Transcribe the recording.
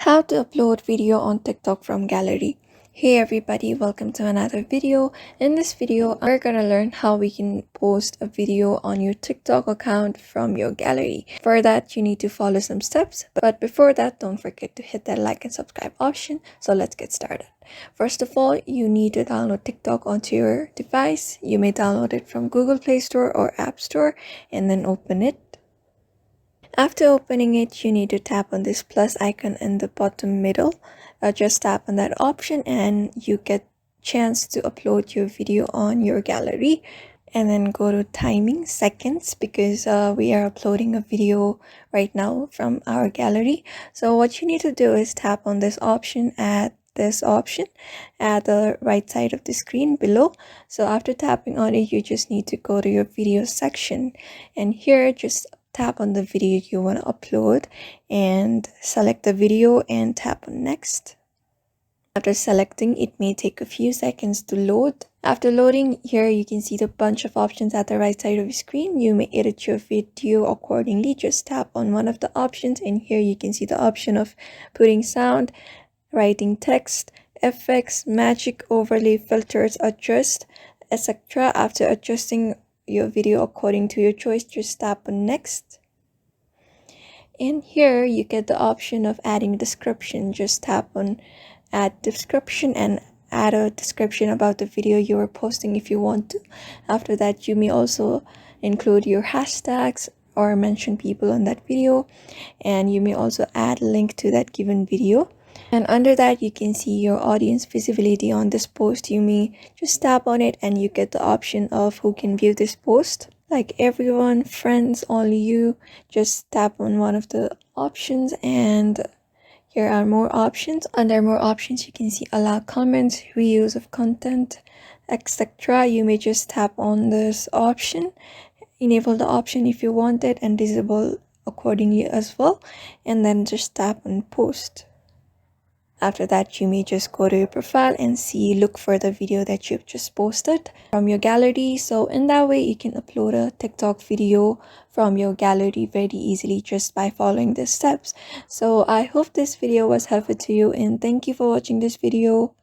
How to upload video on TikTok from gallery. Hey everybody, welcome to another video. In this video, we're gonna learn how we can post a video on your TikTok account from your gallery. For that, you need to follow some steps. But before that, don't forget to hit that like and subscribe option. So let's get started. First of all, you need to download TikTok onto your device. You may download it from Google Play Store or App Store and then open it. After opening it, you need to tap on this plus icon in the bottom middle. Just tap on that option and you get chance to upload your video on your gallery. And then go to timing seconds because we are uploading a video right now from our gallery. So what you need to do is tap on this option at the right side of the screen below. So after tapping on it, you just need to go to your video section, and here just tap on the video you want to upload and select the video and tap on next. After selecting, it may take a few seconds to load. After loading, here you can see the bunch of options at the right side of the screen. You may edit your video accordingly. Just tap on one of the options, and here you can see the option of putting sound, writing text, effects, magic, overlay, filters, adjust, etc. After adjusting your video according to your choice, just tap on next. And here you get the option of adding description. Just tap on add description and add a description about the video you are posting if you want to. After that, you may also include your hashtags or mention people on that video, and you may also add a link to that given video. And under that, you can see your audience visibility on this post. You may just tap on it and you get the option of who can view this post, like everyone, friends, only you. Just tap on one of the options and here are more options. Under more options, you can see allow comments, reuse of content, etc. You may just tap on this option, enable the option if you want it, and disable accordingly as well, and then just tap on post. After that, you may just go to your profile and look for the video that you've just posted from your gallery. So in that way, you can upload a TikTok video from your gallery very easily just by following the steps. So I hope this video was helpful to you, and thank you for watching this video.